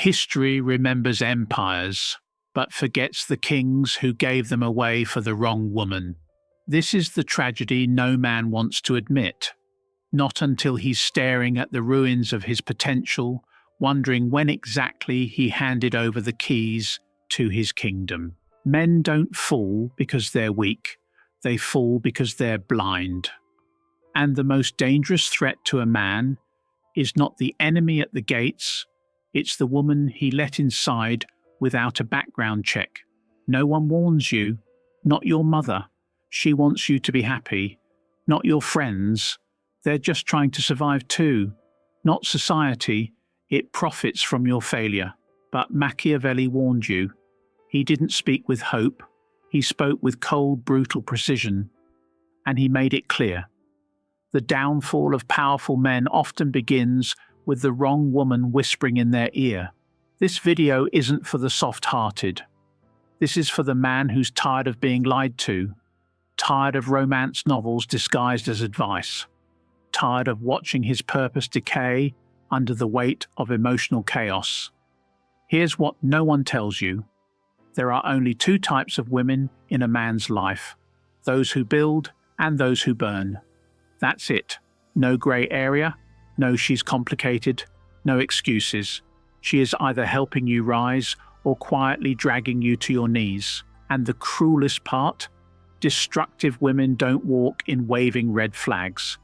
History remembers empires, but forgets the kings who gave them away for the wrong woman. This is the tragedy no man wants to admit, not until he's staring at the ruins of his potential, wondering when exactly he handed over the keys to his kingdom. Men don't fall because they're weak, they fall because they're blind. And the most dangerous threat to a man is not the enemy at the gates, it's the woman he let inside without a background check. No one warns you, not your mother. She wants you to be happy, not your friends. They're just trying to survive too, not society. It profits from your failure. But Machiavelli warned you. He didn't speak with hope. He spoke with cold, brutal precision. And he made it clear. The downfall of powerful men often begins with the wrong woman whispering in their ear. This video isn't for the soft-hearted. This is for the man who's tired of being lied to, tired of romance novels disguised as advice, tired of watching his purpose decay under the weight of emotional chaos. Here's what no one tells you. There are only two types of women in a man's life, those who build and those who burn. That's it. No grey area, no she's complicated, no excuses. She is either helping you rise or quietly dragging you to your knees. And the cruelest part? Destructive women don't walk in waving red flags.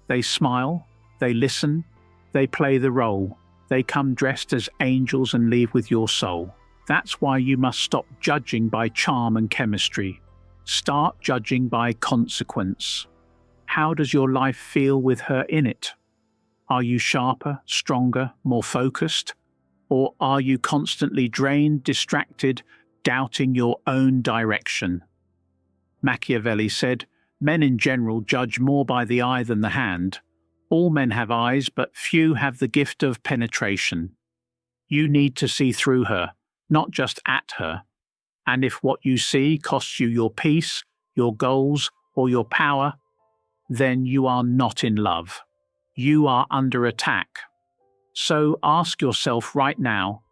They smile, they listen, they play the role. They come dressed as angels and leave with your soul. That's why you must stop judging by charm and chemistry. Start judging by consequence. How does your life feel with her in it? Are you sharper, stronger, more focused? Or are you constantly drained, distracted, doubting your own direction? Machiavelli said, men in general judge more by the eye than the hand. All men have eyes, but few have the gift of penetration. You need to see through her, not just at her. And if what you see costs you your peace, your goals, or your power, then you are not in love. You are under attack. So ask yourself right now,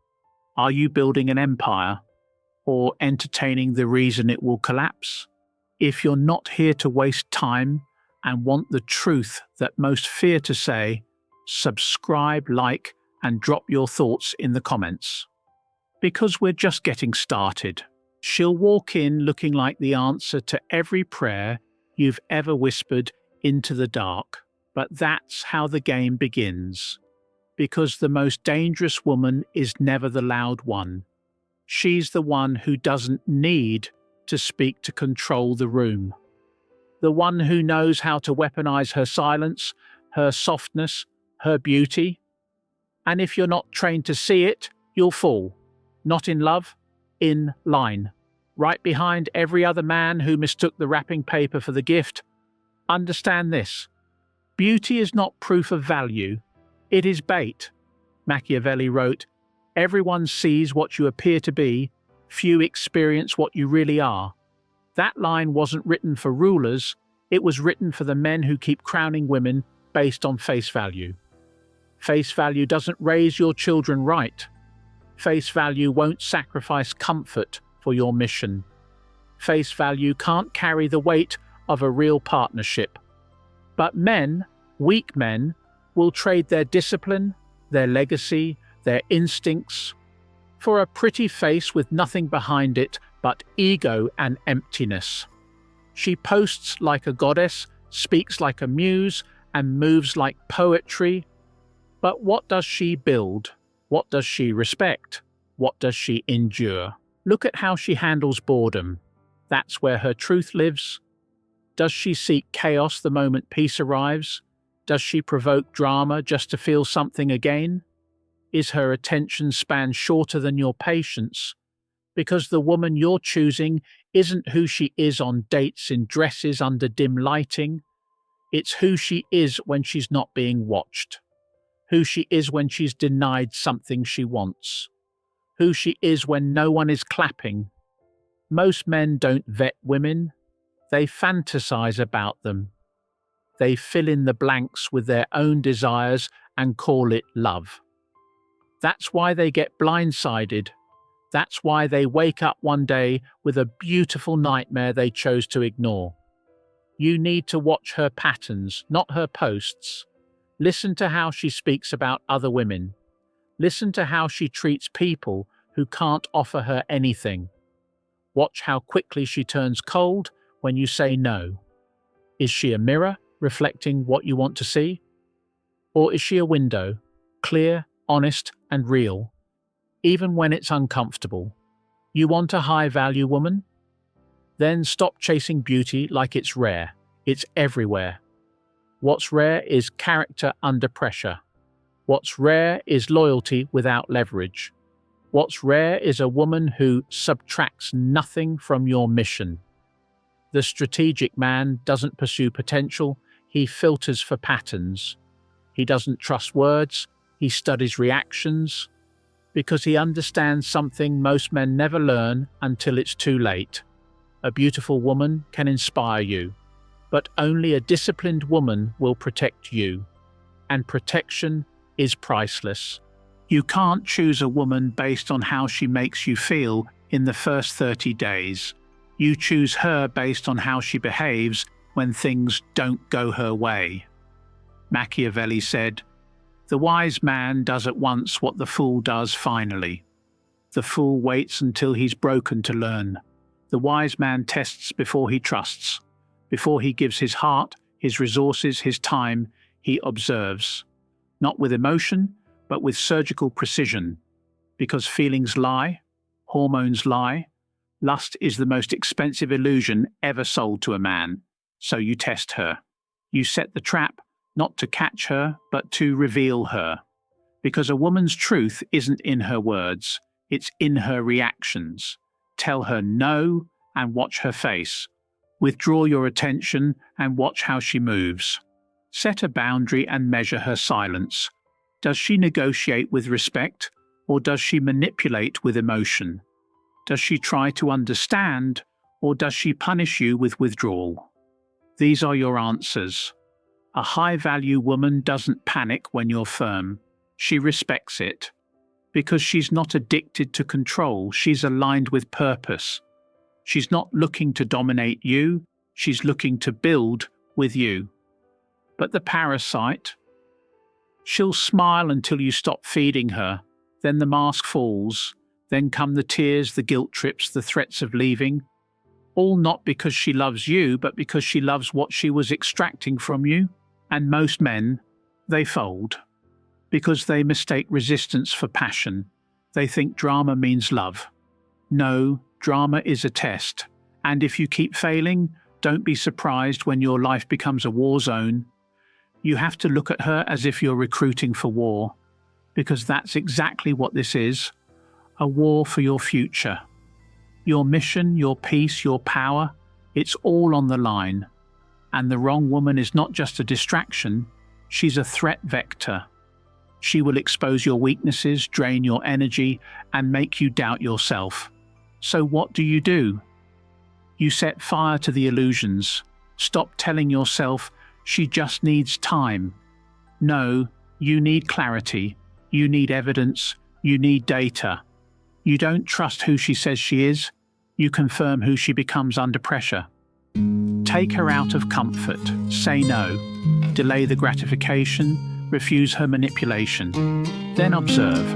are you building an empire or entertaining the reason it will collapse? If you're not here to waste time and want the truth that most fear to say, subscribe, like, and drop your thoughts in the comments. Because we're just getting started. She'll walk in looking like the answer to every prayer you've ever whispered into the dark. But that's how the game begins. Because the most dangerous woman is never the loud one. She's the one who doesn't need to speak to control the room. The one who knows how to weaponize her silence, her softness, her beauty. And if you're not trained to see it, you'll fall. Not in love, in line. Right behind every other man who mistook the wrapping paper for the gift. Understand this. Beauty is not proof of value. It is bait. Machiavelli wrote, everyone sees what you appear to be, few experience what you really are. That line wasn't written for rulers, it was written for the men who keep crowning women based on face value. Face value doesn't raise your children right. Face value won't sacrifice comfort for your mission. Face value can't carry the weight of a real partnership. But men, weak men, will trade their discipline, their legacy, their instincts, for a pretty face with nothing behind it but ego and emptiness. She posts like a goddess, speaks like a muse, and moves like poetry. But what does she build? What does she respect? What does she endure? Look at how she handles boredom. That's where her truth lives. Does she seek chaos the moment peace arrives? Does she provoke drama just to feel something again? Is her attention span shorter than your patience? Because the woman you're choosing isn't who she is on dates in dresses under dim lighting. It's who she is when she's not being watched. Who she is when she's denied something she wants. Who she is when no one is clapping. Most men don't vet women. They fantasize about them. They fill in the blanks with their own desires and call it love. That's why they get blindsided. That's why they wake up one day with a beautiful nightmare they chose to ignore. You need to watch her patterns, not her posts. Listen to how she speaks about other women. Listen to how she treats people who can't offer her anything. Watch how quickly she turns cold when you say no. Is she a mirror reflecting what you want to see? Or is she a window, clear, honest, and real, even when it's uncomfortable? You want a high-value woman? Then stop chasing beauty like it's rare. It's everywhere. What's rare is character under pressure. What's rare is loyalty without leverage. What's rare is a woman who subtracts nothing from your mission. The strategic man doesn't pursue potential, he filters for patterns. He doesn't trust words, he studies reactions, because he understands something most men never learn until it's too late. A beautiful woman can inspire you, but only a disciplined woman will protect you. And protection is priceless. You can't choose a woman based on how she makes you feel in the first 30 days. You choose her based on how she behaves when things don't go her way. Machiavelli said, "The wise man does at once what the fool does finally. The fool waits until he's broken to learn. The wise man tests before he trusts. Before he gives his heart, his resources, his time, he observes. Not with emotion, but with surgical precision. Because feelings lie, hormones lie. Lust is the most expensive illusion ever sold to a man. So you test her. You set the trap, not to catch her, but to reveal her. Because a woman's truth isn't in her words, it's in her reactions. Tell her no and watch her face. Withdraw your attention and watch how she moves. Set a boundary and measure her silence. Does she negotiate with respect, or does she manipulate with emotion? Does she try to understand, or does she punish you with withdrawal? These are your answers. A high-value woman doesn't panic when you're firm. She respects it. Because she's not addicted to control, she's aligned with purpose. She's not looking to dominate you, she's looking to build with you. But the parasite? She'll smile until you stop feeding her, then the mask falls, then come the tears, the guilt trips, the threats of leaving. All not because she loves you, but because she loves what she was extracting from you. And most men, they fold. Because they mistake resistance for passion. They think drama means love. No, drama is a test. And if you keep failing, don't be surprised when your life becomes a war zone. You have to look at her as if you're recruiting for war. Because that's exactly what this is. A war for your future. Your mission, your peace, your power, it's all on the line. And the wrong woman is not just a distraction, she's a threat vector. She will expose your weaknesses, drain your energy, and make you doubt yourself. So what do? You set fire to the illusions. Stop telling yourself she just needs time. No, you need clarity. You need evidence. You need data. You don't trust who she says she is. You confirm who she becomes under pressure. Take her out of comfort. Say no. Delay the gratification. Refuse her manipulation. Then observe.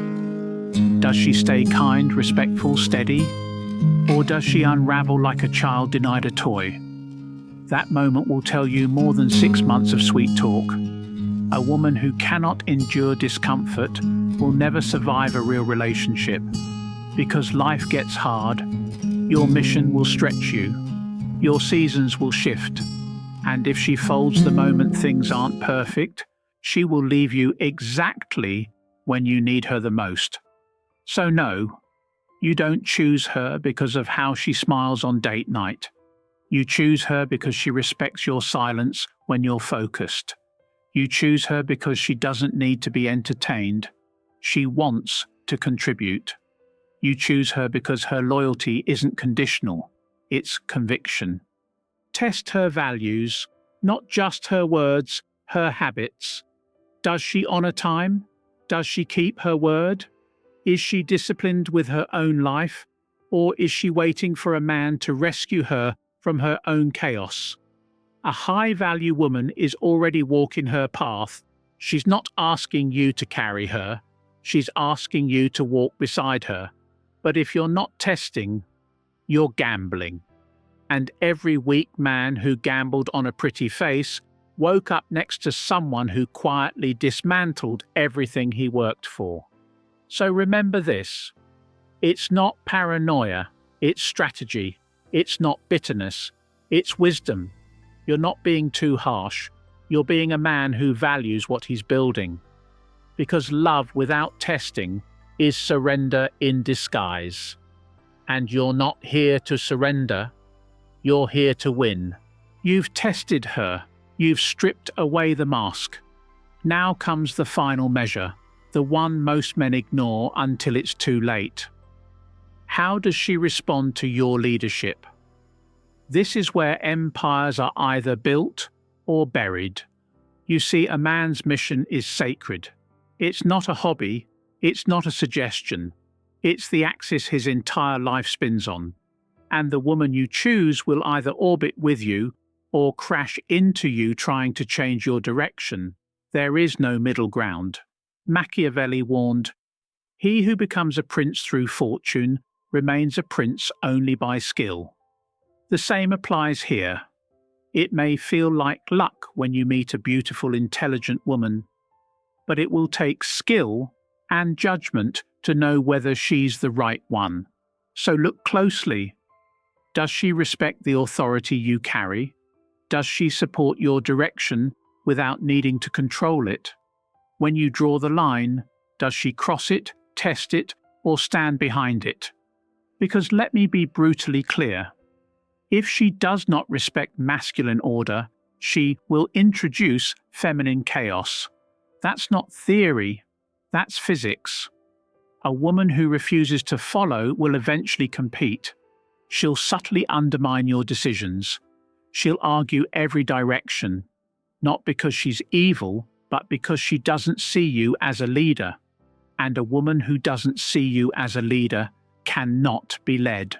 Does she stay kind, respectful, steady? Or does she unravel like a child denied a toy? That moment will tell you more than 6 months of sweet talk. A woman who cannot endure discomfort will never survive a real relationship. Because life gets hard, your mission will stretch you. Your seasons will shift. And if she folds the moment things aren't perfect, she will leave you exactly when you need her the most. So no, you don't choose her because of how she smiles on date night. You choose her because she respects your silence when you're focused. You choose her because she doesn't need to be entertained. She wants to contribute. You choose her because her loyalty isn't conditional, it's conviction. Test her values, not just her words, her habits. Does she honor time? Does she keep her word? Is she disciplined with her own life, or is she waiting for a man to rescue her from her own chaos? A high-value woman is already walking her path. She's not asking you to carry her. She's asking you to walk beside her. But if you're not testing, you're gambling. And every weak man who gambled on a pretty face woke up next to someone who quietly dismantled everything he worked for. So remember this. It's not paranoia. It's strategy. It's not bitterness. It's wisdom. You're not being too harsh. You're being a man who values what he's building. Because love without testing is surrender in disguise. And you're not here to surrender. You're here to win. You've tested her. You've stripped away the mask. Now comes the final measure, the one most men ignore until it's too late. How does she respond to your leadership? This is where empires are either built or buried. You see, a man's mission is sacred. It's not a hobby. It's not a suggestion. It's the axis his entire life spins on. And the woman you choose will either orbit with you or crash into you trying to change your direction. There is no middle ground. Machiavelli warned, "He who becomes a prince through fortune remains a prince only by skill." The same applies here. It may feel like luck when you meet a beautiful, intelligent woman, but it will take skill and judgment to know whether she's the right one. So look closely. Does she respect the authority you carry? Does she support your direction without needing to control it? When you draw the line, does she cross it, test it, or stand behind it? Because let me be brutally clear. If she does not respect masculine order, she will introduce feminine chaos. That's not theory, that's physics. A woman who refuses to follow will eventually compete. She'll subtly undermine your decisions. She'll argue every direction, not because she's evil, but because she doesn't see you as a leader. And a woman who doesn't see you as a leader cannot be led.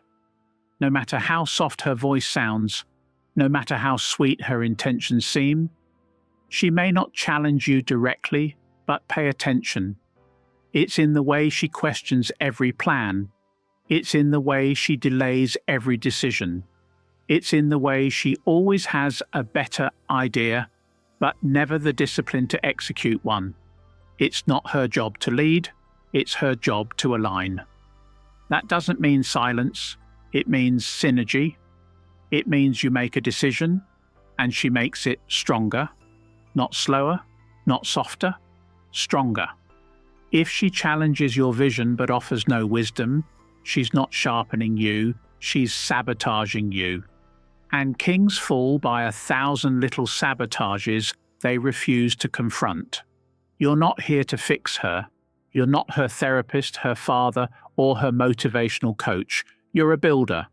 No matter how soft her voice sounds, no matter how sweet her intentions seem, she may not challenge you directly, but pay attention. It's in the way she questions every plan. It's in the way she delays every decision. It's in the way she always has a better idea, but never the discipline to execute one. It's not her job to lead, it's her job to align. That doesn't mean silence, it means synergy. It means you make a decision, and she makes it stronger, not slower, not softer, stronger. If she challenges your vision but offers no wisdom, she's not sharpening you, she's sabotaging you. And kings fall by 1,000 little sabotages they refuse to confront. You're not here to fix her. You're not her therapist, her father, or her motivational coach. You're a builder.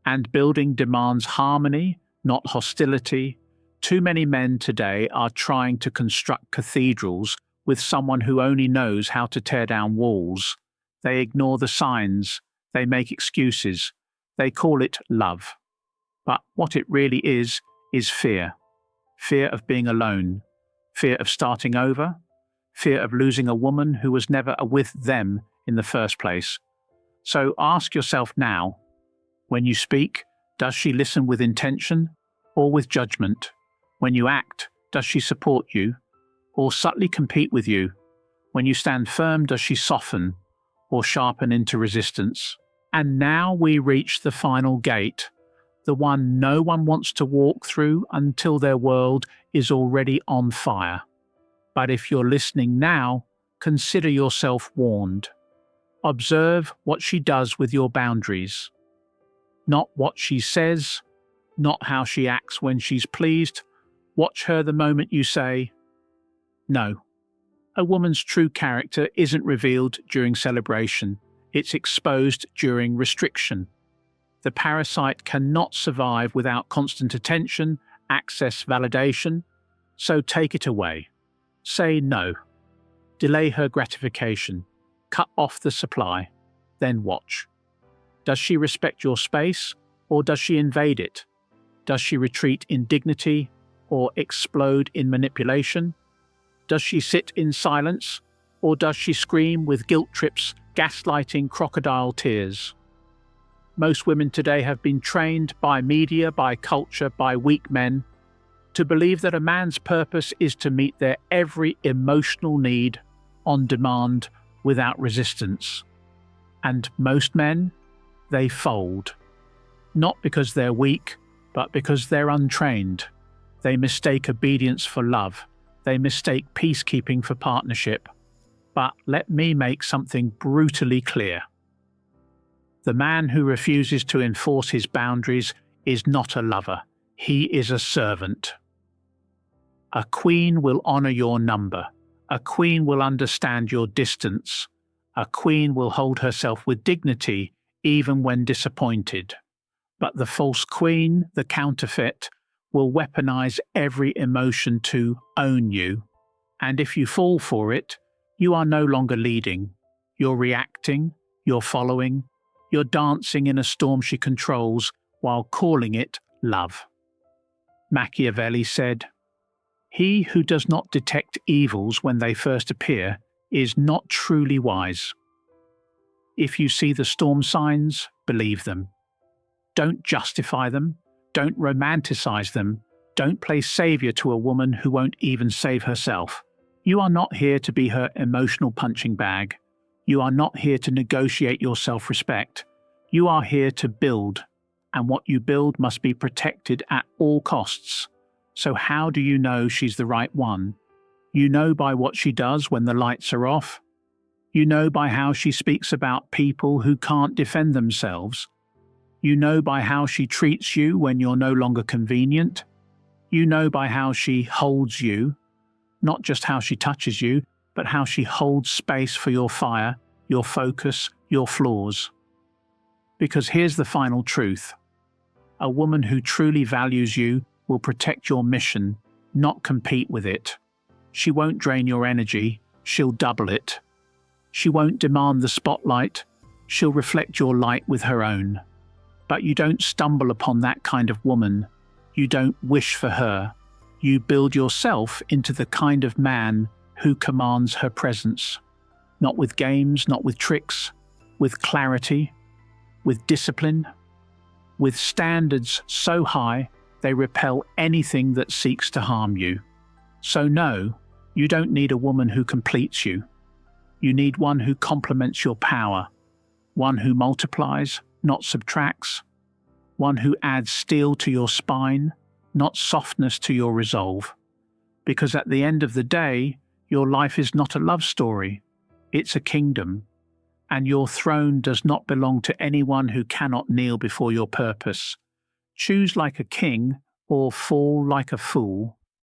And building demands harmony, not hostility. Too many men today are trying to construct cathedrals with someone who only knows how to tear down walls. They ignore the signs. They make excuses. They call it love. But what it really is fear. Fear of being alone. Fear of starting over. Fear of losing a woman who was never with them in the first place. So ask yourself now, when you speak, does she listen with intention or with judgment? When you act, does she support you or subtly compete with you? When you stand firm, does she soften or sharpen into resistance? And now we reach the final gate, the one no one wants to walk through until their world is already on fire. But if you're listening now, consider yourself warned. Observe what she does with your boundaries. Not what she says, not how she acts when she's pleased. Watch her the moment you say, no. A woman's true character isn't revealed during celebration. It's exposed during restriction. The parasite cannot survive without constant attention, access, validation. So take it away. Say no. Delay her gratification. cut off the supply. Then watch. Does she respect your space, or does she invade it? Does she retreat in dignity, or explode in manipulation? Does she sit in silence, or does she scream with guilt trips, gaslighting, crocodile tears? Most women today have been trained by media, by culture, by weak men, to believe that a man's purpose is to meet their every emotional need on demand without resistance. And most men, they fold. Not because they're weak, but because they're untrained. They mistake obedience for love. They mistake peacekeeping for partnership. But let me make something brutally clear. The man who refuses to enforce his boundaries is not a lover. He is a servant. A queen will honor your number. A queen will understand your distance. A queen will hold herself with dignity even when disappointed. But the false queen, the counterfeit, will weaponize every emotion to own you. And if you fall for it, you are no longer leading. You're reacting, you're following, you're dancing in a storm she controls while calling it love. Machiavelli said, "He who does not detect evils when they first appear is not truly wise." If you see the storm signs, believe them. Don't justify them. Don't romanticize them. Don't play savior to a woman who won't even save herself. You are not here to be her emotional punching bag. You are not here to negotiate your self-respect. You are here to build, and what you build must be protected at all costs. So how do you know she's the right one? You know by what she does when the lights are off. You know by how she speaks about people who can't defend themselves. You know by how she treats you when you're no longer convenient. You know by how she holds you, not just how she touches you, but how she holds space for your fire, your focus, your flaws. Because here's the final truth. A woman who truly values you will protect your mission, not compete with it. She won't drain your energy, she'll double it. She won't demand the spotlight, she'll reflect your light with her own. But you don't stumble upon that kind of woman. You don't wish for her. You build yourself into the kind of man who commands her presence. Not with games, not with tricks, with clarity, with discipline, with standards so high they repel anything that seeks to harm you. So no, you don't need a woman who completes you. You need one who complements your power, one who multiplies, not subtracts, one who adds steel to your spine, not softness to your resolve. Because at the end of the day, your life is not a love story, it's a kingdom, and your throne does not belong to anyone who cannot kneel before your purpose. Choose like a king or fall like a fool.